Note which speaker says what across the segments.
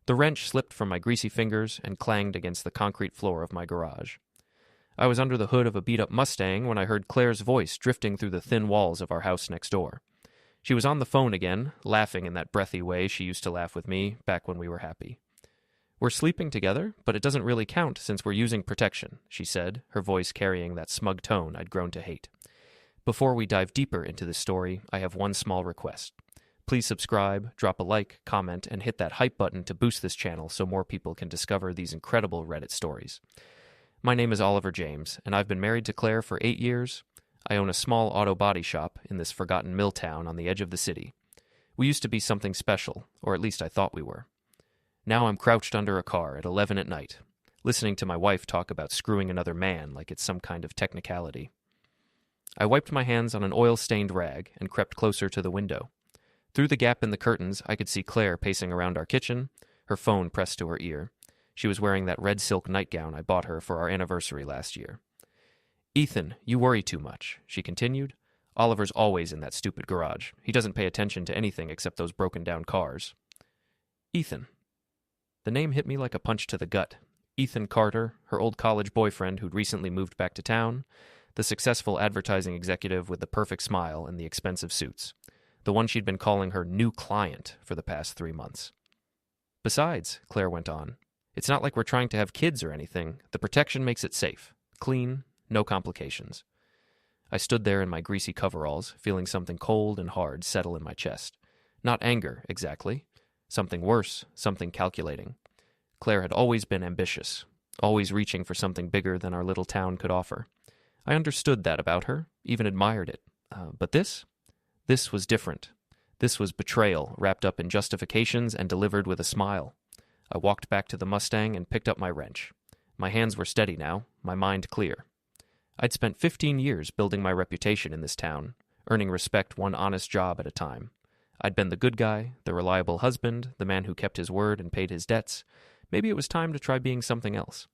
Speaker 1: The wrench slipped from my greasy fingers and clanged against the concrete floor of my garage. I was under the hood of a beat-up Mustang when I heard Claire's voice drifting through the thin walls of our house next door. She was on the phone again, laughing in that breathy way she used to laugh with me back when we were happy. "We're sleeping together, but it doesn't really count since we're using protection," she said, her voice carrying that smug tone I'd grown to hate. Before we dive deeper into this story, I have one small request. Please subscribe, drop a like, comment, and hit that hype button to boost this channel so more people can discover these incredible Reddit stories. My name is Oliver James, and I've been married to Claire for 8 years. I own a small auto body shop in this forgotten mill town on the edge of the city. We used to be something special, or at least I thought we were. Now I'm crouched under a car at 11 at night, listening to my wife talk about screwing another man like it's some kind of technicality. I wiped my hands on an oil-stained rag and crept closer to the window. Through the gap in the curtains, I could see Claire pacing around our kitchen, her phone pressed to her ear. She was wearing that red silk nightgown I bought her for our anniversary last year. "Ethan, you worry too much," she continued. "Oliver's always in that stupid garage. He doesn't pay attention to anything except those broken-down cars." Ethan. The name hit me like a punch to the gut. Ethan Carter, her old college boyfriend who'd recently moved back to town, the successful advertising executive with the perfect smile and the expensive suits, the one she'd been calling her new client for the past 3 months. "Besides," Claire went on, "it's not like we're trying to have kids or anything. The protection makes it safe, clean, no complications." I stood there in my greasy coveralls, feeling something cold and hard settle in my chest. Not anger, exactly. Something worse, something calculating. Claire had always been ambitious, always reaching for something bigger than our little town could offer. I understood that about her, even admired it. But this? This was different. This was betrayal, wrapped up in justifications and delivered with a smile. I walked back to the Mustang and picked up my wrench. My hands were steady now, my mind clear. I'd spent 15 years building my reputation in this town, earning respect one honest job at a time. I'd been the good guy, the reliable husband, the man who kept his word and paid his debts. Maybe it was time to try being something else.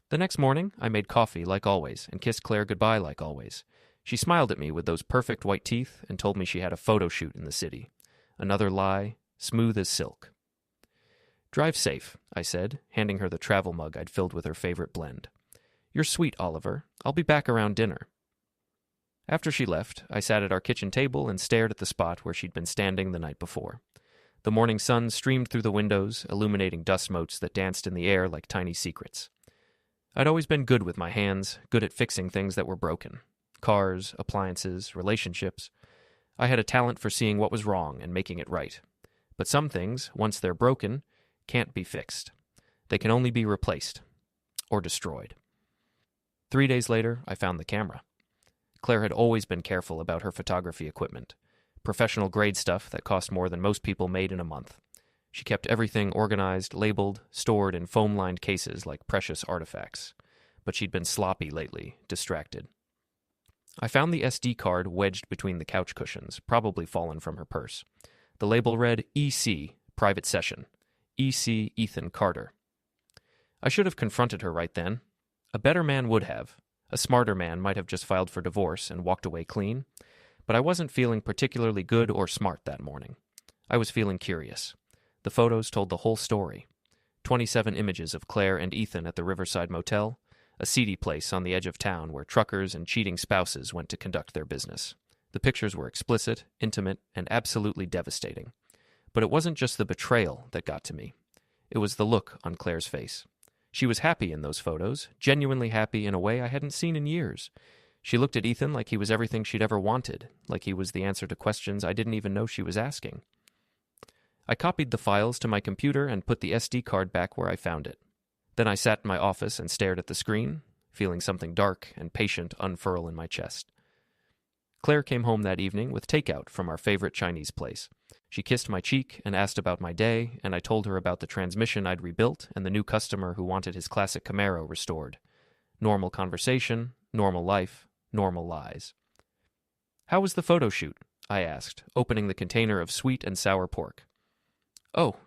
Speaker 1: The next morning, I made coffee like always and kissed Claire goodbye like always. She smiled at me with those perfect white teeth and told me she had a photo shoot in the city. Another lie, smooth as silk. "Drive safe," I said, handing her the travel mug I'd filled with her favorite blend. "You're sweet, Oliver. I'll be back around dinner." After she left, I sat at our kitchen table and stared at the spot where she'd been standing the night before. The morning sun streamed through the windows, illuminating dust motes that danced in the air like tiny secrets. I'd always been good with my hands, good at fixing things that were broken. Cars, appliances, relationships. I had a talent for seeing what was wrong and making it right. But some things, once they're broken, can't be fixed. They can only be replaced. Or destroyed. 3 days later, I found the camera. Claire had always been careful about her photography equipment. Professional grade stuff that cost more than most people made in a month. She kept everything organized, labeled, stored in foam-lined cases like precious artifacts. But she'd been sloppy lately, distracted. I found the SD card wedged between the couch cushions, probably fallen from her purse. The label read EC, Private Session. EC Ethan Carter. I should have confronted her right then. A better man would have. A smarter man might have just filed for divorce and walked away clean. But I wasn't feeling particularly good or smart that morning. I was feeling curious. The photos told the whole story. 27 images of Claire and Ethan at the Riverside Motel, a seedy place on the edge of town where truckers and cheating spouses went to conduct their business. The pictures were explicit, intimate, and absolutely devastating. But it wasn't just the betrayal that got to me. It was the look on Claire's face. She was happy in those photos, genuinely happy in a way I hadn't seen in years. She looked at Ethan like he was everything she'd ever wanted, like he was the answer to questions I didn't even know she was asking. I copied the files to my computer and put the SD card back where I found it. Then I sat in my office and stared at the screen, feeling something dark and patient unfurl in my chest. Claire came home that evening with takeout from our favorite Chinese place. She kissed my cheek and asked about my day, and I told her about the transmission I'd rebuilt and the new customer who wanted his classic Camaro restored. Normal conversation, normal life, normal lies. "How was the photo shoot?" I asked, opening the container of sweet and sour pork. "Oh,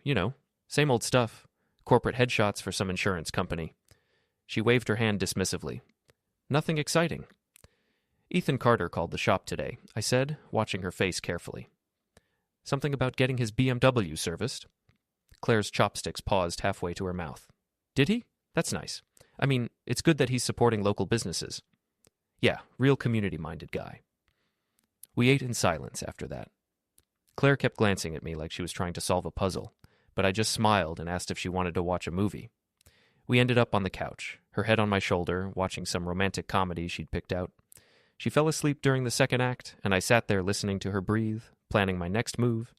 Speaker 1: same old stuff. Corporate headshots for some insurance company." She waved her hand dismissively. "Nothing exciting." "Ethan Carter called the shop today," I said, watching her face carefully. "Something about getting his BMW serviced?" Claire's chopsticks paused halfway to her mouth. Did he? That's nice. I mean, it's good that he's supporting local businesses. Yeah, real community-minded guy. We ate in silence after that. Claire kept glancing at me like she was trying to solve a puzzle, but I just smiled and asked if she wanted to watch a movie. We ended up on the couch, her head on my shoulder, watching some romantic comedy she'd picked out. She fell asleep during the second act, and I sat there listening to her breathe, planning my next move.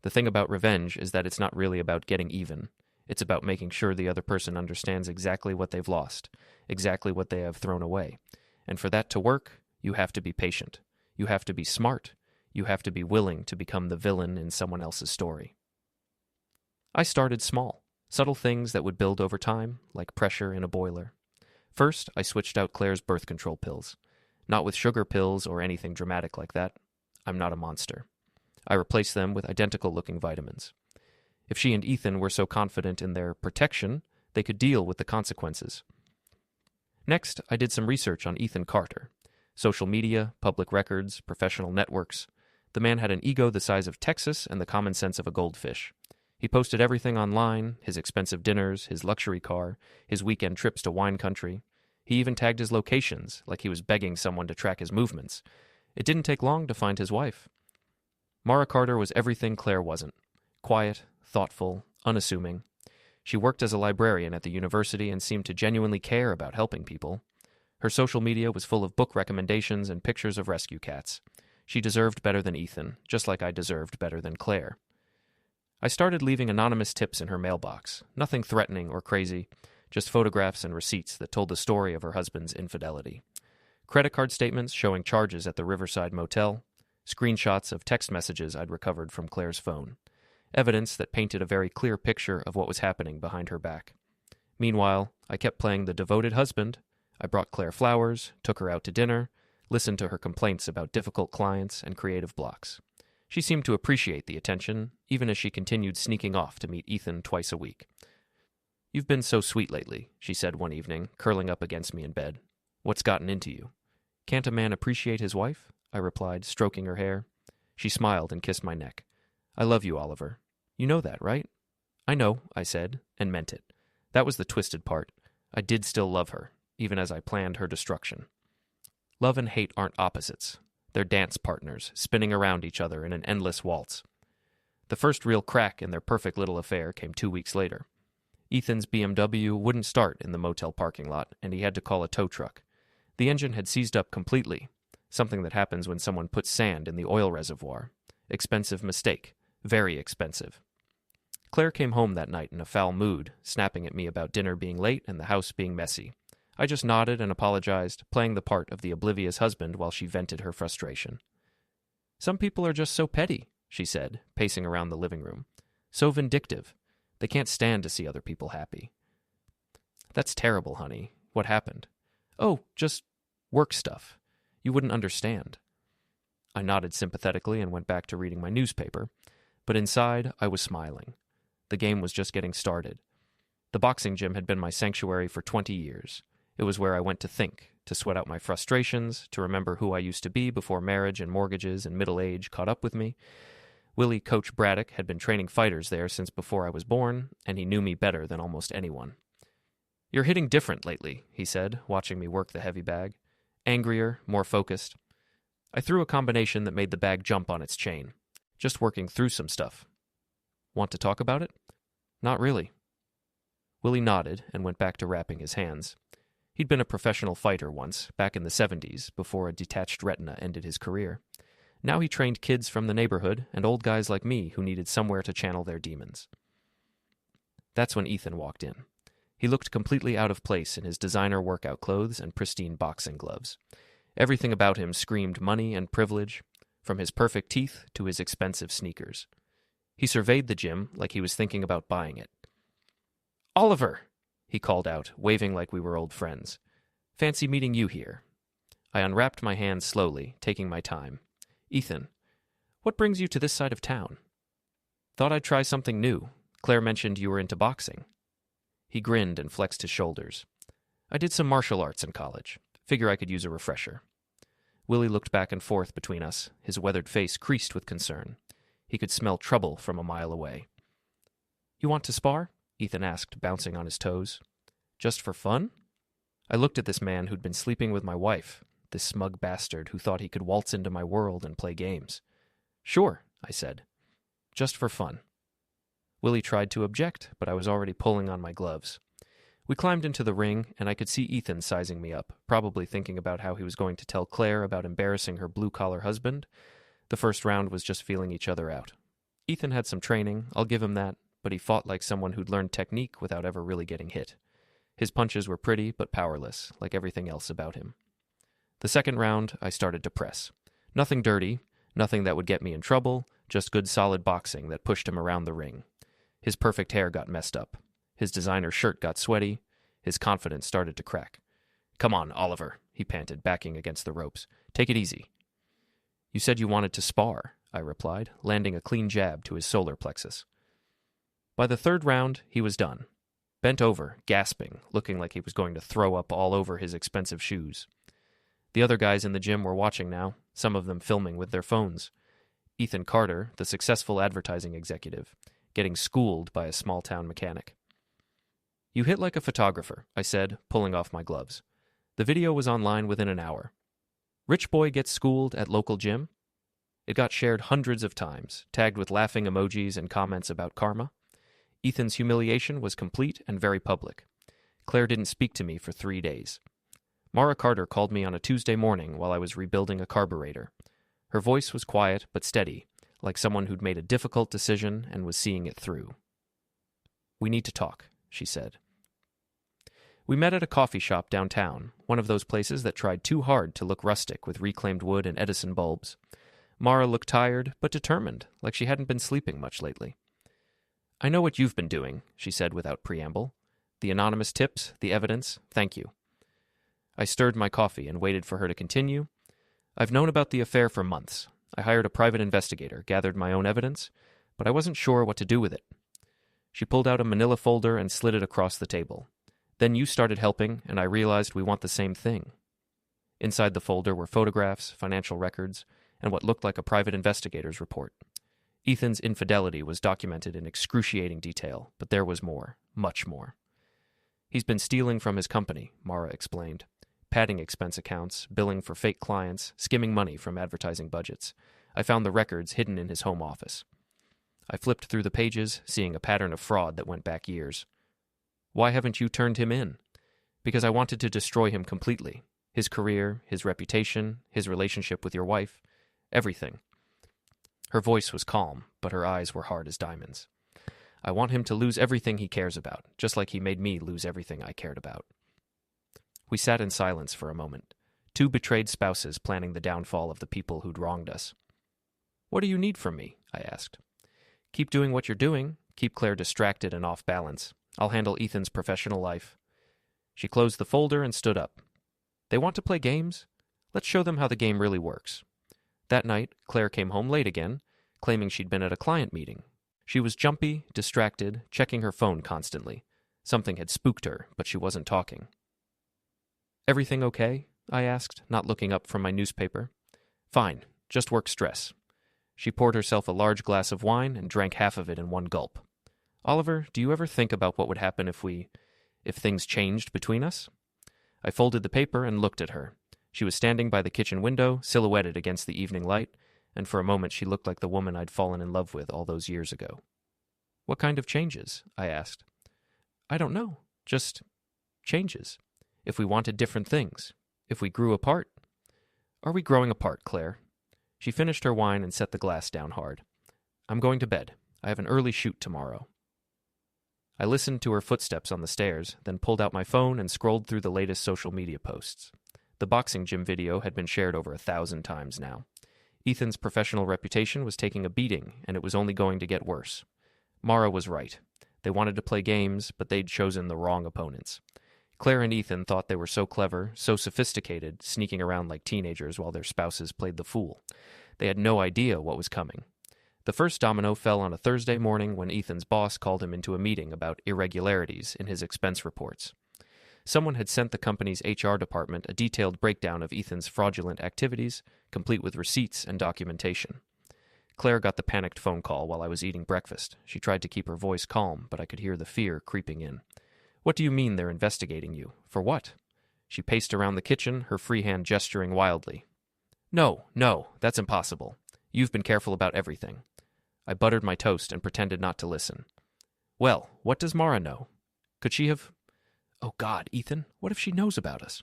Speaker 1: The thing about revenge is that it's not really about getting even. It's about making sure the other person understands exactly what they've lost, exactly what they have thrown away. And for that to work, you have to be patient. You have to be smart. You have to be willing to become the villain in someone else's story. I started small, subtle things that would build over time, like pressure in a boiler. First, I switched out Claire's birth control pills. Not with sugar pills or anything dramatic like that. I'm not a monster. I replaced them with identical-looking vitamins. If she and Ethan were so confident in their protection, they could deal with the consequences. Next, I did some research on Ethan Carter. Social media, public records, professional networks. The man had an ego the size of Texas and the common sense of a goldfish. He posted everything online, his expensive dinners, his luxury car, his weekend trips to wine country. He even tagged his locations, like he was begging someone to track his movements. It didn't take long to find his wife. Mara Carter was everything Claire wasn't. Quiet, thoughtful, unassuming. She worked as a librarian at the university and seemed to genuinely care about helping people. Her social media was full of book recommendations and pictures of rescue cats. She deserved better than Ethan, just like I deserved better than Claire. I started leaving anonymous tips in her mailbox, nothing threatening or crazy, just photographs and receipts that told the story of her husband's infidelity. Credit card statements showing charges at the Riverside Motel, screenshots of text messages I'd recovered from Claire's phone, evidence that painted a very clear picture of what was happening behind her back. Meanwhile, I kept playing the devoted husband. I brought Claire flowers, took her out to dinner, listened to her complaints about difficult clients and creative blocks. She seemed to appreciate the attention, even as she continued sneaking off to meet Ethan twice a week. "You've been so sweet lately," she said one evening, curling up against me in bed. "What's gotten into you?" "Can't a man appreciate his wife?" I replied, stroking her hair. She smiled and kissed my neck. "I love you, Oliver. You know that, right?" "I know," I said, and meant it. That was the twisted part. I did still love her, even as I planned her destruction. Love and hate aren't opposites. They're dance partners, spinning around each other in an endless waltz. The first real crack in their perfect little affair came 2 weeks later. Ethan's BMW wouldn't start in the motel parking lot, and he had to call a tow truck. The engine had seized up completely, something that happens when someone puts sand in the oil reservoir. Expensive mistake. Very expensive. Claire came home that night in a foul mood, snapping at me about dinner being late and the house being messy. I just nodded and apologized, playing the part of the oblivious husband while she vented her frustration. "Some people are just so petty," she said, pacing around the living room. "So vindictive. They can't stand to see other people happy." "That's terrible, honey. What happened?" "Oh, just work stuff. You wouldn't understand." I nodded sympathetically and went back to reading my newspaper, but inside I was smiling. The game was just getting started. The boxing gym had been my sanctuary for 20 years. It was where I went to think, to sweat out my frustrations, to remember who I used to be before marriage and mortgages and middle age caught up with me. Willie Coach Braddock had been training fighters there since before I was born, and he knew me better than almost anyone. "You're hitting different lately," he said, watching me work the heavy bag. "Angrier, more focused." I threw a combination that made the bag jump on its chain. "Just working through some stuff." "Want to talk about it?" "Not really." Willie nodded and went back to wrapping his hands. He'd been a professional fighter once, back in the 70s, before a detached retina ended his career. Now he trained kids from the neighborhood and old guys like me who needed somewhere to channel their demons. That's when Ethan walked in. He looked completely out of place in his designer workout clothes and pristine boxing gloves. Everything about him screamed money and privilege, from his perfect teeth to his expensive sneakers. He surveyed the gym like he was thinking about buying it. "Oliver!" he called out, waving like we were old friends. "Fancy meeting you here." I unwrapped my hands slowly, taking my time. "Ethan, what brings you to this side of town?" "Thought I'd try something new. Claire mentioned you were into boxing." He grinned and flexed his shoulders. "I did some martial arts in college. Figure I could use a refresher." Willie looked back and forth between us, his weathered face creased with concern. He could smell trouble from a mile away. You want to spar? Ethan asked, bouncing on his toes. Just for fun? I looked at this man who'd been sleeping with my wife, this smug bastard who thought he could waltz into my world and play games. Sure, I said. Just for fun. Willie tried to object, but I was already pulling on my gloves. We climbed into the ring, and I could see Ethan sizing me up, probably thinking about how he was going to tell Claire about embarrassing her blue-collar husband. The first round was just feeling each other out. Ethan had some training, I'll give him that, but he fought like someone who'd learned technique without ever really getting hit. His punches were pretty but powerless, like everything else about him. The second round, I started to press. Nothing dirty, nothing that would get me in trouble, just good solid boxing that pushed him around the ring. His perfect hair got messed up. His designer shirt got sweaty. His confidence started to crack. Come on, Oliver, he panted, backing against the ropes. Take it easy. You said you wanted to spar, I replied, landing a clean jab to his solar plexus. By the third round, he was done. Bent over, gasping, looking like he was going to throw up all over his expensive shoes. The other guys in the gym were watching now, some of them filming with their phones. Ethan Carter, the successful advertising executive, getting schooled by a small-town mechanic. You hit like a photographer, I said, pulling off my gloves. The video was online within an hour. Rich boy gets schooled at local gym? It got shared hundreds of times, tagged with laughing emojis and comments about karma. Ethan's humiliation was complete and very public. Claire didn't speak to me for 3 days. Mara Carter called me on a Tuesday morning while I was rebuilding a carburetor. Her voice was quiet but steady, like someone who'd made a difficult decision and was seeing it through. We need to talk, she said. We met at a coffee shop downtown, one of those places that tried too hard to look rustic with reclaimed wood and Edison bulbs. Mara looked tired but determined, like she hadn't been sleeping much lately. I know what you've been doing, she said without preamble. The anonymous tips, the evidence, thank you. I stirred my coffee and waited for her to continue. I've known about the affair for months. I hired a private investigator, gathered my own evidence, but I wasn't sure what to do with it. She pulled out a manila folder and slid it across the table. Then you started helping, and I realized we want the same thing. Inside the folder were photographs, financial records, and what looked like a private investigator's report. Ethan's infidelity was documented in excruciating detail, but there was more, much more. He's been stealing from his company, Mara explained. Padding expense accounts, billing for fake clients, skimming money from advertising budgets. I found the records hidden in his home office. I flipped through the pages, seeing a pattern of fraud that went back years. Why haven't you turned him in? Because I wanted to destroy him completely. His career, his reputation, his relationship with your wife, everything. Her voice was calm, but her eyes were hard as diamonds. I want him to lose everything he cares about, just like he made me lose everything I cared about. We sat in silence for a moment, two betrayed spouses planning the downfall of the people who'd wronged us. What do you need from me? I asked. Keep doing what you're doing. Keep Claire distracted and off balance. I'll handle Ethan's professional life. She closed the folder and stood up. They want to play games? Let's show them how the game really works. That night, Claire came home late again, claiming she'd been at a client meeting. She was jumpy, distracted, checking her phone constantly. Something had spooked her, but she wasn't talking. Everything okay? I asked, not looking up from my newspaper. Fine, just work stress. She poured herself a large glass of wine and drank half of it in one gulp. Oliver, do you ever think about what would happen if things changed between us? I folded the paper and looked at her. She was standing by the kitchen window, silhouetted against the evening light, and for a moment she looked like the woman I'd fallen in love with all those years ago. What kind of changes? I asked. I don't know. Just changes. If we wanted different things. If we grew apart. Are we growing apart, Claire? She finished her wine and set the glass down hard. I'm going to bed. I have an early shoot tomorrow. I listened to her footsteps on the stairs, then pulled out my phone and scrolled through the latest social media posts. The boxing gym video had been shared over 1,000 times now. Ethan's professional reputation was taking a beating, and it was only going to get worse. Mara was right. They wanted to play games, but they'd chosen the wrong opponents. Claire and Ethan thought they were so clever, so sophisticated, sneaking around like teenagers while their spouses played the fool. They had no idea what was coming. The first domino fell on a Thursday morning when Ethan's boss called him into a meeting about irregularities in his expense reports. Someone had sent the company's HR department a detailed breakdown of Ethan's fraudulent activities, complete with receipts and documentation. Claire got the panicked phone call while I was eating breakfast. She tried to keep her voice calm, but I could hear the fear creeping in. What do you mean they're investigating you? For what? She paced around the kitchen, her free hand gesturing wildly. No, that's impossible. You've been careful about everything. I buttered my toast and pretended not to listen. Well, what does Mara know? Could she have... Oh God, Ethan, what if she knows about us?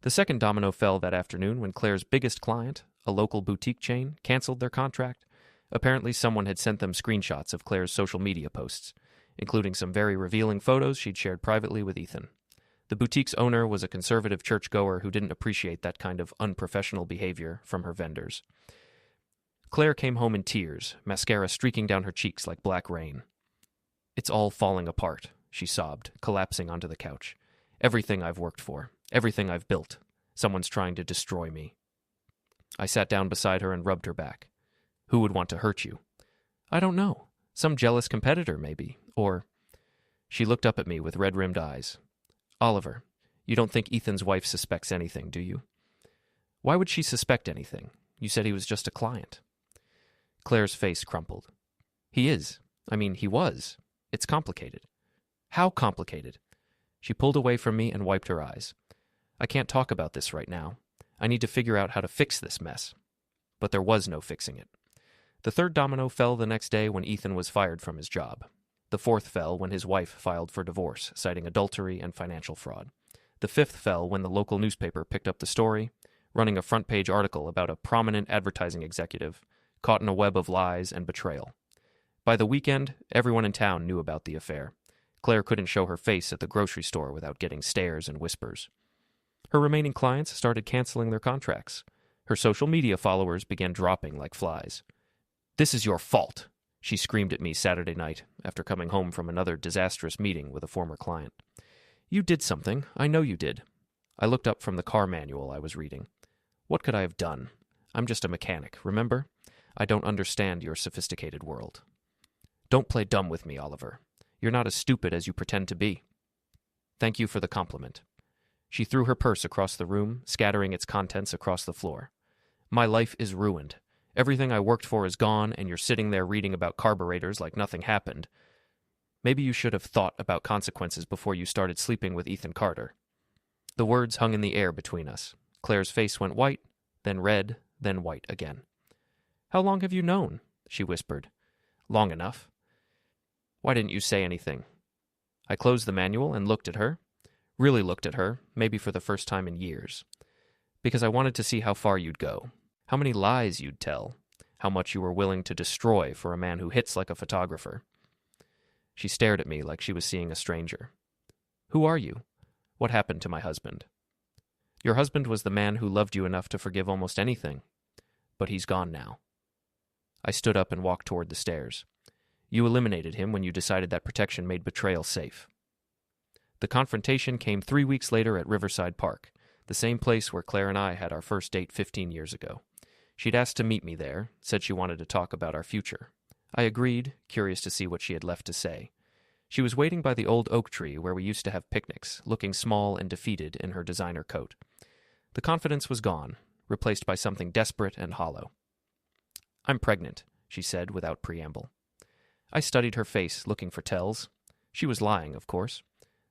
Speaker 1: The second domino fell that afternoon when Claire's biggest client, a local boutique chain, canceled their contract. Apparently someone had sent them screenshots of Claire's social media posts, including some very revealing photos she'd shared privately with Ethan. The boutique's owner was a conservative churchgoer who didn't appreciate that kind of unprofessional behavior from her vendors. Claire came home in tears, mascara streaking down her cheeks like black rain. It's all falling apart, she sobbed, collapsing onto the couch. Everything I've worked for, everything I've built. Someone's trying to destroy me. I sat down beside her and rubbed her back. Who would want to hurt you? I don't know. Some jealous competitor, maybe. Or... She looked up at me with red-rimmed eyes. Oliver, you don't think Ethan's wife suspects anything, do you? Why would she suspect anything? You said he was just a client. Claire's face crumpled. He is. He was. It's complicated. How complicated? She pulled away from me and wiped her eyes. I can't talk about this right now. I need to figure out how to fix this mess. But there was no fixing it. The third domino fell the next day when Ethan was fired from his job. The fourth fell when his wife filed for divorce, citing adultery and financial fraud. The fifth fell when the local newspaper picked up the story, running a front-page article about a prominent advertising executive caught in a web of lies and betrayal. By the weekend, everyone in town knew about the affair. Claire couldn't show her face at the grocery store without getting stares and whispers. Her remaining clients started canceling their contracts. Her social media followers began dropping like flies. "This is your fault," she screamed at me Saturday night after coming home from another disastrous meeting with a former client. "You did something. I know you did." I looked up from the car manual I was reading. What could I have done? I'm just a mechanic, remember? I don't understand your sophisticated world. Don't play dumb with me, Oliver. You're not as stupid as you pretend to be. Thank you for the compliment. She threw her purse across the room, scattering its contents across the floor. My life is ruined. Everything I worked for is gone, and you're sitting there reading about carburetors like nothing happened. Maybe you should have thought about consequences before you started sleeping with Ethan Carter. The words hung in the air between us. Claire's face went white, then red, then white again. How long have you known? She whispered. Long enough. Why didn't you say anything? I closed the manual and looked at her. Really looked at her, maybe for the first time in years. Because I wanted to see how far you'd go. How many lies you'd tell. How much you were willing to destroy for a man who hits like a photographer. She stared at me like she was seeing a stranger. Who are you? What happened to my husband? Your husband was the man who loved you enough to forgive almost anything. But he's gone now. I stood up and walked toward the stairs. You eliminated him when you decided that protection made betrayal safe. The confrontation came 3 weeks later at Riverside Park, the same place where Claire and I had our first date 15 years ago. She'd asked to meet me there, said she wanted to talk about our future. I agreed, curious to see what she had left to say. She was waiting by the old oak tree where we used to have picnics, looking small and defeated in her designer coat. The confidence was gone, replaced by something desperate and hollow. I'm pregnant, she said without preamble. I studied her face, looking for tells. She was lying, of course.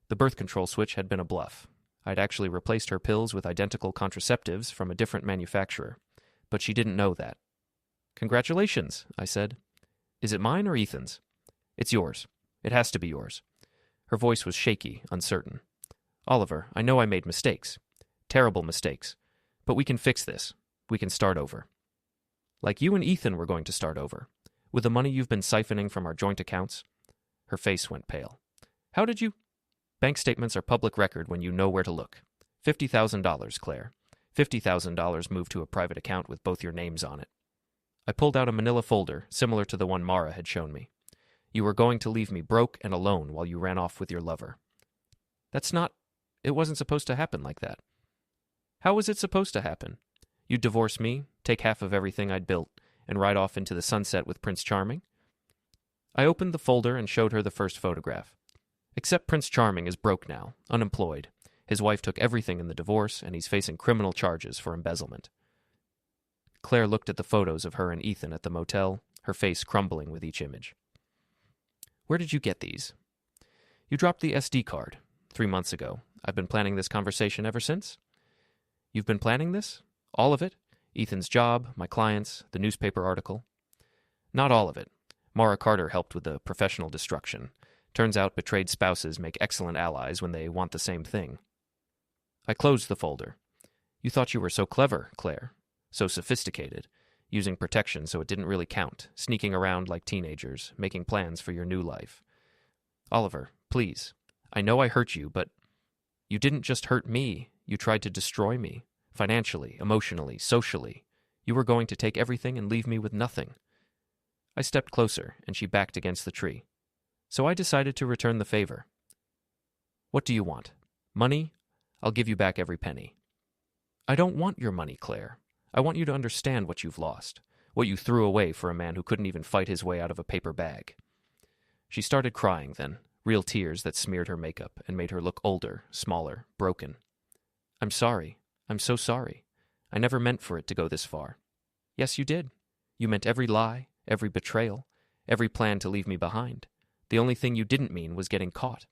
Speaker 1: The birth control switch had been a bluff. I'd actually replaced her pills with identical contraceptives from a different manufacturer. But she didn't know that. Congratulations, I said. Is it mine or Ethan's? It's yours. It has to be yours. Her voice was shaky, uncertain. Oliver, I know I made mistakes. Terrible mistakes. But we can fix this. We can start over. Like you and Ethan were going to start over. With the money you've been siphoning from our joint accounts. Her face went pale. How did you... Bank statements are public record when you know where to look. $50,000, Claire. $50,000 moved to a private account with both your names on it. I pulled out a manila folder, similar to the one Mara had shown me. You were going to leave me broke and alone while you ran off with your lover. That's not... It wasn't supposed to happen like that. How was it supposed to happen? You'd divorce me, take half of everything I'd built, and ride off into the sunset with Prince Charming? I opened the folder and showed her the first photograph. Except Prince Charming is broke now, unemployed. His wife took everything in the divorce, and he's facing criminal charges for embezzlement. Claire looked at the photos of her and Ethan at the motel, her face crumbling with each image. "Where did you get these?" "You dropped the SD card 3 months ago. I've been planning this conversation ever since." "You've been planning this? All of it? Ethan's job, my clients, the newspaper article?" "Not all of it. Mara Carter helped with the professional destruction. Turns out betrayed spouses make excellent allies when they want the same thing." I closed the folder. "You thought you were so clever, Claire. So sophisticated. Using protection so it didn't really count. Sneaking around like teenagers. Making plans for your new life." "Oliver, please. I know I hurt you, but you didn't just hurt me. You tried to destroy me. Financially, emotionally, socially. You were going to take everything and leave me with nothing." I stepped closer, and she backed against the tree. "So I decided to return the favor." "What do you want? Money? I'll give you back every penny." "I don't want your money, Claire. I want you to understand what you've lost, what you threw away for a man who couldn't even fight his way out of a paper bag." She started crying then, real tears that smeared her makeup and made her look older, smaller, broken. "I'm sorry. I'm so sorry. I never meant for it to go this far." "Yes, you did. You meant every lie, every betrayal, every plan to leave me behind. The only thing you didn't mean was getting caught."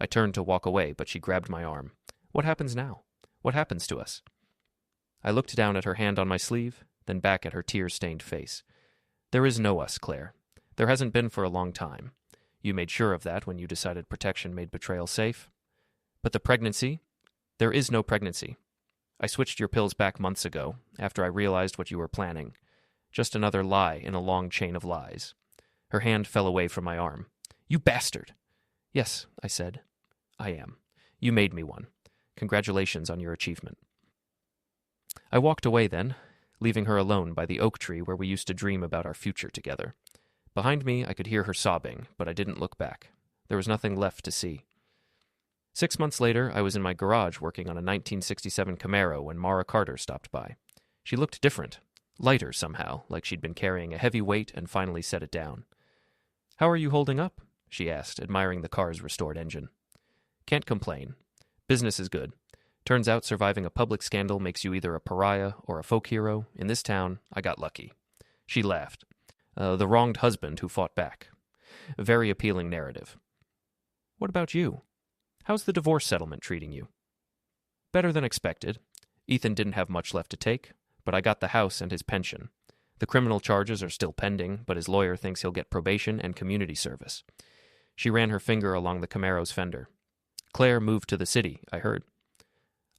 Speaker 1: I turned to walk away, but she grabbed my arm. "What happens now? What happens to us?" I looked down at her hand on my sleeve, then back at her tear-stained face. "There is no us, Claire. There hasn't been for a long time. You made sure of that when you decided protection made betrayal safe. But the pregnancy? There is no pregnancy. I switched your pills back months ago, after I realized what you were planning. Just another lie in a long chain of lies." Her hand fell away from my arm. "You bastard!" "Yes," I said. "I am. You made me one. Congratulations on your achievement." I walked away then, leaving her alone by the oak tree where we used to dream about our future together. Behind me, I could hear her sobbing, but I didn't look back. There was nothing left to see. 6 months later, I was in my garage working on a 1967 Camaro when Mara Carter stopped by. She looked different, lighter somehow, like she'd been carrying a heavy weight and finally set it down. "How are you holding up?" she asked, admiring the car's restored engine. "Can't complain. Business is good. Turns out surviving a public scandal makes you either a pariah or a folk hero. In this town, I got lucky." She laughed. The wronged husband who fought back. A very appealing narrative. "What about you? How's the divorce settlement treating you?" "Better than expected. Ethan didn't have much left to take, but I got the house and his pension. The criminal charges are still pending, but his lawyer thinks he'll get probation and community service." She ran her finger along the Camaro's fender. "Claire moved to the city, I heard."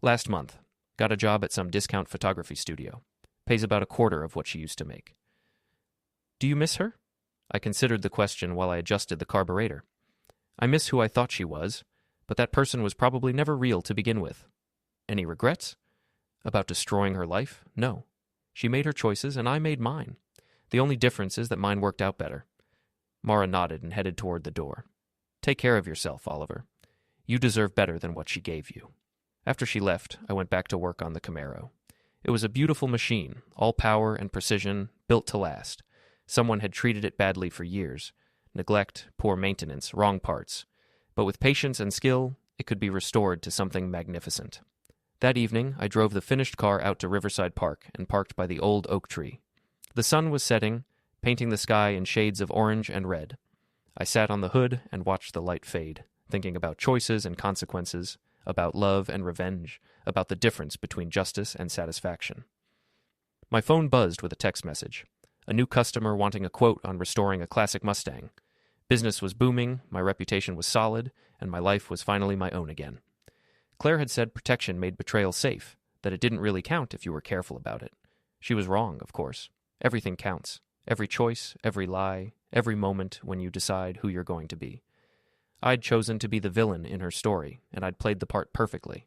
Speaker 1: "Last month. Got a job at some discount photography studio. Pays about a quarter of what she used to make." "Do you miss her?" I considered the question while I adjusted the carburetor. "I miss who I thought she was, but that person was probably never real to begin with." "Any regrets?" "About destroying her life? No. She made her choices, and I made mine. The only difference is that mine worked out better." Mara nodded and headed toward the door. "Take care of yourself, Oliver. You deserve better than what she gave you." After she left, I went back to work on the Camaro. It was a beautiful machine, all power and precision, built to last. Someone had treated it badly for years. Neglect, poor maintenance, wrong parts. But with patience and skill, it could be restored to something magnificent. That evening, I drove the finished car out to Riverside Park and parked by the old oak tree. The sun was setting, painting the sky in shades of orange and red. I sat on the hood and watched the light fade, thinking about choices and consequences, about love and revenge, about the difference between justice and satisfaction. My phone buzzed with a text message. A new customer wanting a quote on restoring a classic Mustang. Business was booming, my reputation was solid, and my life was finally my own again. Claire had said protection made betrayal safe, that it didn't really count if you were careful about it. She was wrong, of course. Everything counts. Every choice, every lie, every moment when you decide who you're going to be. I'd chosen to be the villain in her story, and I'd played the part perfectly.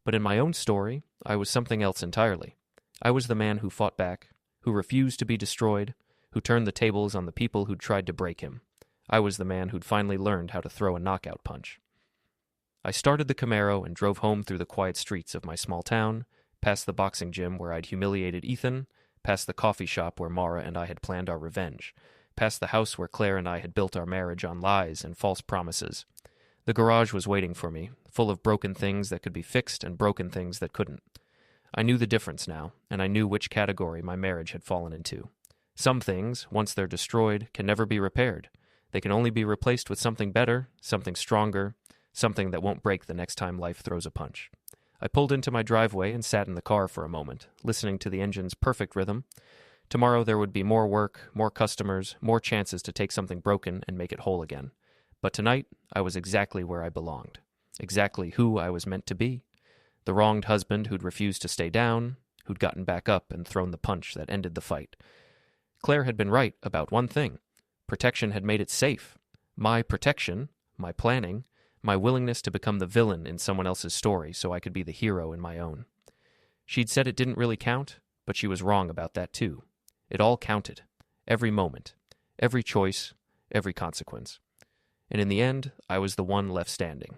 Speaker 1: But in my own story, I was something else entirely. I was the man who fought back, who refused to be destroyed, who turned the tables on the people who'd tried to break him. I was the man who'd finally learned how to throw a knockout punch. I started the Camaro and drove home through the quiet streets of my small town, past the boxing gym where I'd humiliated Ethan, past the coffee shop where Mara and I had planned our revenge, past the house where Claire and I had built our marriage on lies and false promises. The garage was waiting for me, full of broken things that could be fixed and broken things that couldn't. I knew the difference now, and I knew which category my marriage had fallen into. Some things, once they're destroyed, can never be repaired. They can only be replaced with something better, something stronger, something that won't break the next time life throws a punch. I pulled into my driveway and sat in the car for a moment, listening to the engine's perfect rhythm. Tomorrow there would be more work, more customers, more chances to take something broken and make it whole again. But tonight, I was exactly where I belonged, exactly who I was meant to be. The wronged husband who'd refused to stay down, who'd gotten back up and thrown the punch that ended the fight. Claire had been right about one thing. Protection had made it safe. My protection, my planning, my willingness to become the villain in someone else's story so I could be the hero in my own. She'd said it didn't really count, but she was wrong about that too. It all counted. Every moment. Every choice. Every consequence. And in the end, I was the one left standing.